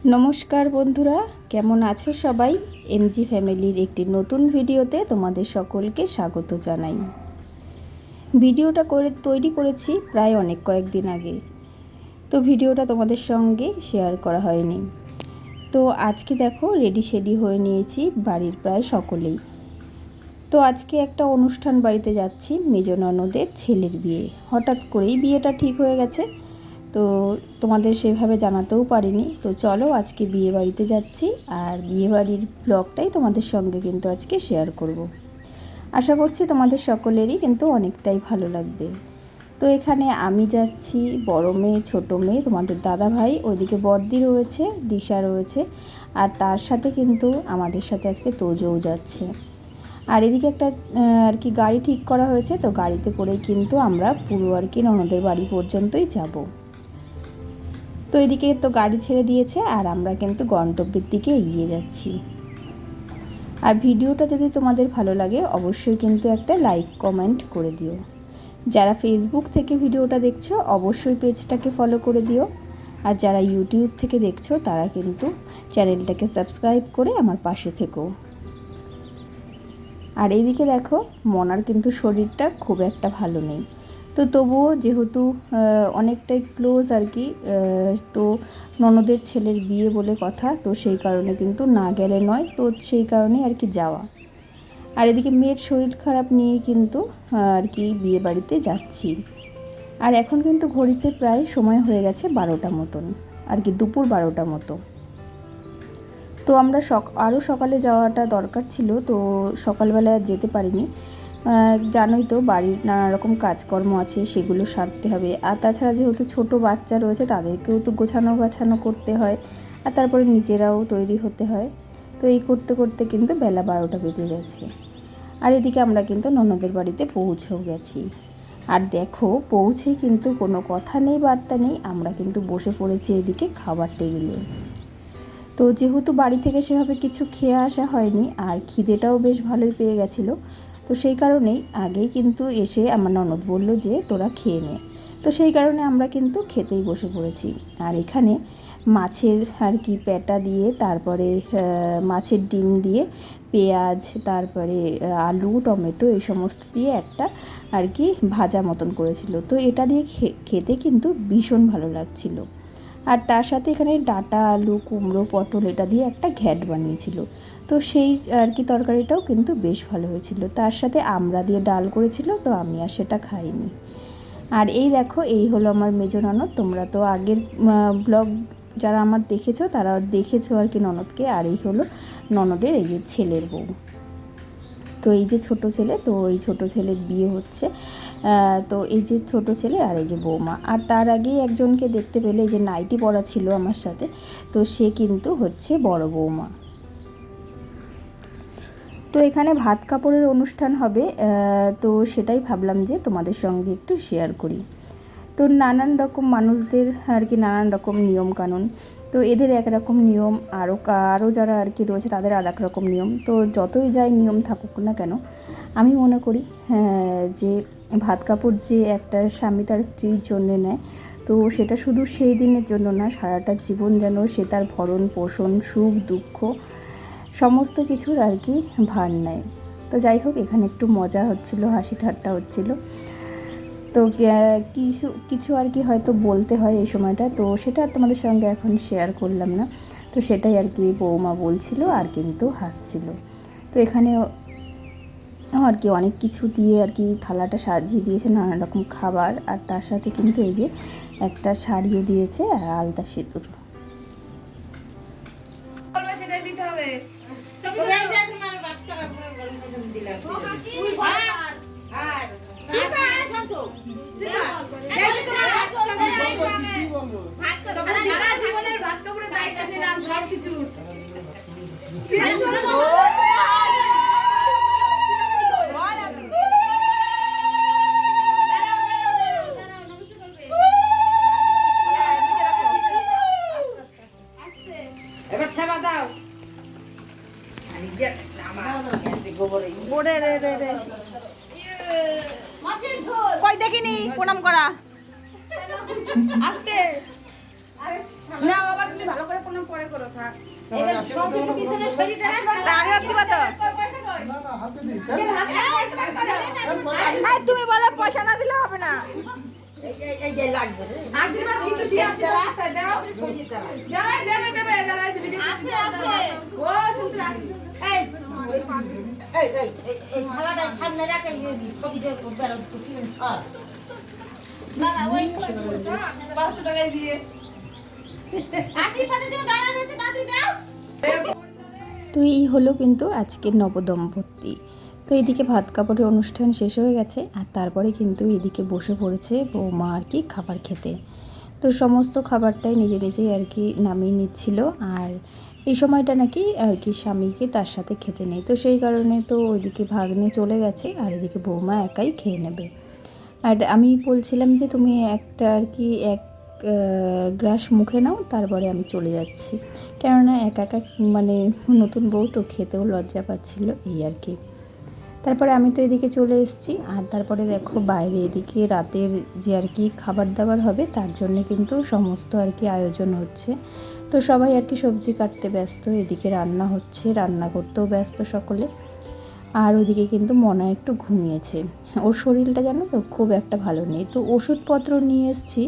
নমস্কার বন্ধুরা, কেমন আছো সবাই? এমজি ফ্যামিলির একটি নতুন ভিডিওতে তোমাদের সকলকে স্বাগত জানাই। ভিডিওটা তৈরি করেছি প্রায় কয়েকদিন আগে, তো ভিডিওটা তোমাদের সঙ্গে শেয়ার করা হয়নি। তো আজকে দেখো রেডি শেডি হয়ে নিয়েছি বাড়ির প্রায় সকলেই। তো আজকে একটা অনুষ্ঠান বাড়িতে যাচ্ছি, মেজ ননদের ছেলের বিয়ে। হঠাৎ করেই বিয়েটা ঠিক হয়ে গেছে, তো তোমাদের সেভাবে জানাতেও পারিনি। তো চলো আজকে বিয়ে বাড়িতে যাচ্ছি, আর বিয়ে বাড়ির ব্লগটাই তোমাদের সঙ্গে কিন্তু আজকে শেয়ার করব। আশা করছি তোমাদের সকলেরই কিন্তু অনেকটাই ভালো লাগবে। তো এখানে আমি যাচ্ছি, বড় মেয়ে, ছোট মেয়ে, তোমাদের দাদা ভাই, ওইদিকে বড়দি রয়েছে, দিশা রয়েছে, আর তার সাথে কিন্তু আমাদের সাথে আজকে তোজও যাচ্ছে। আর এদিকে একটা আর কি গাড়ি ঠিক করা হয়েছে, তো গাড়িতে করেই কিন্তু আমরা পুরো আর কি ননদের বাড়ি পর্যন্তই যাব। তো এদিকে তো গাড়ি ছেড়ে দিয়েছে, আর আমরা কিন্তু গন্তব্যের দিকে এগিয়ে যাচ্ছি। আর ভিডিওটা যদি তোমাদের ভালো লাগে অবশ্যই কিন্তু একটা লাইক কমেন্ট করে দিও। যারা ফেসবুক থেকে ভিডিওটা দেখছো অবশ্যই পেজটাকে ফলো করে দিও, আর যারা ইউটিউব থেকে দেখছো তারা কিন্তু চ্যানেলটাকে সাবস্ক্রাইব করে আমার পাশে থেকো। আর এইদিকে দেখো মনার কিন্তু শরীরটা খুব একটা ভালো নেই, তো তবুও যেহেতু অনেকটাই ক্লোজ আর কি, তো ননদের ছেলের বিয়ে বলে কথা, তো সেই কারণে কিন্তু না গেলে নয়, তো সেই কারণে আর কি যাওয়া। আর এদিকে মেয়ের শরীর খারাপ নিয়ে কিন্তু আর কি বিয়ে বাড়িতে যাচ্ছি। আর এখন কিন্তু ঘড়িতে প্রায় সময় হয়ে গেছে 12টা মতন, আর কি দুপুর 12টা মতো। তো আমরা আরও সকালে যাওয়াটা দরকার ছিল, তো সকালবেলা যেতে পারিনি। জানোই তো বাড়ির নানা রকম কাজকর্ম আছে, সেগুলো সারতে হবে। আর তাছাড়া যেহেতু ছোট বাচ্চা রয়েছে তাদেরকেও তো গোছানো করতে হয়, আর তারপরে নিজেরাও তৈরি হতে হয়। তো এই করতে করতে কিন্তু বেলা 12টা বেজে গেছে। আর এদিকে আমরা কিন্তু ননদের বাড়িতে পৌঁছেও গেছি। আর দেখো পৌঁছেই কিন্তু কোনো কথা নেই, বার্তা নেই, আমরা কিন্তু বসে পড়েছি এদিকে খাবার টেবিলে। তো যেহেতু বাড়ি থেকে সেভাবে কিছু খেয়ে আসা হয়নি, আর খিদেটাও বেশ ভালোই পেয়ে গেছিলো, তো সেই কারণেই আগেই কিন্তু এসে আমার ননদ বলল যে তোরা খেয়ে নে। তো সেই কারণে আমরা কিন্তু খেতেই বসে পড়েছি। আর এখানে মাছের আর কি পেটা দিয়ে, তারপরে মাছের ডিম দিয়ে, পেঁয়াজ, তারপরে আলু, টমেটো এই সমস্ত দিয়ে একটা আর কি ভাজা মতন করেছিল। তো এটা দিয়ে খেতে কিন্তু ভীষণ ভালো লাগছিল। আর তার সাথে এখানে ডাঁটা, আলু, কুমড়ো, পটল এটা দিয়ে একটা ঘ্যাট বানিয়েছিল। তো সেই আর কি তরকারিটাও কিন্তু বেশ ভালো হয়েছিল। তার সাথে আমড়া দিয়ে ডাল করেছিল, তো আমি আর সেটা খাইনি। আর এই দেখো এই হলো আমার মেজ ননদ। তোমরা তো আগের ব্লগ যারা আমার দেখেছো তারা দেখেছো আর কি ননদকে। আর এই হলো ননদের এই যে ছেলের বউ। তো এই যে ছোট ছেলে, তো এই ছোট ছেলের বিয়ে হচ্ছে। তো এই যে ছোট ছেলে আর এই যে বৌমা। আর তার আগেই একজনকে দেখতে পেলে, এই যে নাইটি পরা ছিল আমার সাথে, তো সে কিন্তু হচ্ছে বড় বৌমা। তো এখানে ভাত কাপড়ের অনুষ্ঠান হবে, তো সেটাই ভাবলাম যে তোমাদের সঙ্গে একটু শেয়ার করি। তো নানান রকম মানুষদের আর কি নানান রকম নিয়মকানুন, তো এদের একরকম নিয়ম, আরও যারা আর কি রয়েছে তাদের আর এক রকম নিয়ম। তো যতই যাই নিয়ম থাকুক না কেন, আমি মনে করি যে ভাত কাপড় যে একটা স্বামী তার স্ত্রীর জন্যে নেয়, তো সেটা শুধু সেই দিনের জন্য না, সারাটা জীবন যেন সে তার ভরণ পোষণ, সুখ দুঃখ সমস্ত কিছুর আর কি ভার নেয়। তো যাই হোক, এখানে একটু মজা হচ্ছিল, হাসি ঠাট্টা হচ্ছিল। তো কিছু কিছু আর কি হয়তো বলতে হয় এই সময়টা, তো সেটা আর তোমাদের সঙ্গে এখন শেয়ার করলাম না। তো সেটাই আর কি বৌমা বলছিল আর কিন্তু হাসছিল। তো এখানে আর কি অনেক কিছু দিয়ে আর কি থালাটা সাজিয়ে দিয়েছে, নানা রকম খাবার, আর তার সাথে কিন্তু এই যে একটা শাড়িও দিয়েছে আর আলতা সিঁদুর। সারা জীবনের ভাত কাপড়ের দায়িত্ব নিলাম সবকিছু। এবার সেবা দাও। কই দেখিনি প্রণাম করা। আস্তে না বাবা, তুমি ভালো করে প্রণাম করে করো থাক এবার সব একটু পিছনে সরিয়ে দাঁড়াও। আগে দিবা তো পয়সা কই না না হাতে দিই এর হাতে পয়সা বার করো এই তুমি বলো পয়সা না দিলে হবে না। এই যে লাগবে রে। আশীর্বাদ কিছু দিয়ে আশীর্বাদ দাও সরিয়ে দাঁড়াও। দেবে দেবে দাঁড়া আছে আছে ও সুন্দর আছে এই এই থালাটা সামনে রাখে ছবি দিয়ে বেরো তুমি ছাড়। না না ওই 500 টাকা দিয়ে আশীর্বাদের জন্য দাঁড়া রয়েছে তাড়াতাড়ি দাও তো এই হলো কিন্তু আজকের নবদম্পতি। তো এদিকে ভাত কাপড়ের অনুষ্ঠান শেষ হয়ে গেছে আর তারপরে কিন্তু এদিকে বসে পড়েছে বৌমা আর কি খাবার খেতে। তো সমস্ত খাবারটাই নিজে নিজেই আর কি নামিয়ে নিচ্ছিল। আর এই সময়টা নাকি আর কি স্বামীকে তার সাথে খেতে নেই, তো সেই কারণে তো ওইদিকে ভাগ্নে চলে গেছে আর এদিকে বৌমা একাই খেয়ে নেবে। আর আমি বলছিলাম যে তুমি একটা আর কি এক গ্রাস মুখে নাও, তারপরে আমি চলে যাচ্ছি, কেননা একা একা মানে নতুন বউ তো খেতেও লজ্জা পাচ্ছিল এই আর কি। তারপরে আমি তো এদিকে চলে এসেছি। আর তারপরে দেখো বাইরে এদিকে রাতের যে আর কি খাবার দাবার হবে তার জন্য কিন্তু সমস্ত আর কি আয়োজন হচ্ছে। তো সবাই আর কি সবজি কাটতে ব্যস্ত, এদিকে রান্না হচ্ছে, রান্না করতেও ব্যস্ত সকলে। আর ওদিকে কিন্তু মনা একটু ঘুমিয়েছে, ওর শরীরটা জানো তো খুব একটা ভালো নেই। তো ওষুধপত্র নিয়ে এসেছি,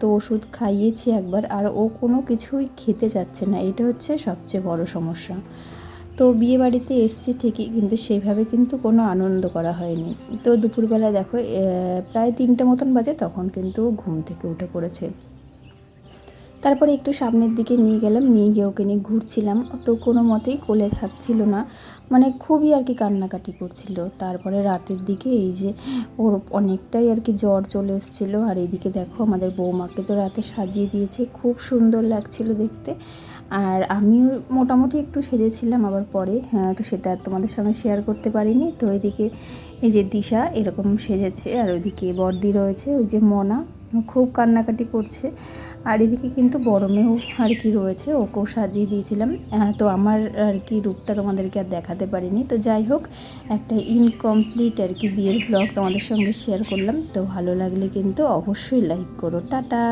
তো ওষুধ খাইয়েছি একবার, আর ও কোনো কিছুই খেতে চাচ্ছে না, এটা হচ্ছে সবচেয়ে বড় সমস্যা। তো বিয়ে বাড়িতে এসছি ঠিকই, কিন্তু সেইভাবে কিন্তু কোনো আনন্দ করা হয়নি। তো দুপুরবেলা দেখো প্রায় 3টে মতন বাজে, তখন কিন্তু ঘুম থেকে উঠে পড়েছে। তারপরে একটু সামনের দিকে নিয়ে গেলাম, নিয়ে গিয়ে ওকে নিয়ে ঘুরছিলাম। তো কোনো মতেই কোলে থাকছিল না, মানে খুবই আর কি কান্নাকাটি করছিল। তারপরে রাতের দিকে এই যে ওর অনেকটাই আর কি জ্বর চলে এসেছিলো। আর এইদিকে দেখো আমাদের বৌমাকে তো রাতে সাজিয়ে দিয়েছে, খুব সুন্দর লাগছিল দেখতে। আর আমিও মোটামুটি একটু সেজেছিলাম আবার পরে, তো সেটা তোমাদের সঙ্গে শেয়ার করতে পারিনি। তো এদিকে এই যে দিশা এরকম সেজেছে, আর ওইদিকে বর্দি রয়েছে, ওই যে মনা খুব কান্নাকাটি করছে। আর এদিকে কিন্তু বড় মেয়েও আর কি রয়েছে, ওকেও সাজিয়ে দিয়েছিলাম। তো আমার আর কি রূপটা তোমাদেরকে আর দেখাতে পারিনি। তো যাই হোক, একটা ইনকমপ্লিট আর কি বিয়ের ব্লগ তোমাদের সঙ্গে শেয়ার করলাম। তো ভালো লাগলে কিন্তু অবশ্যই লাইক করো। টাটা।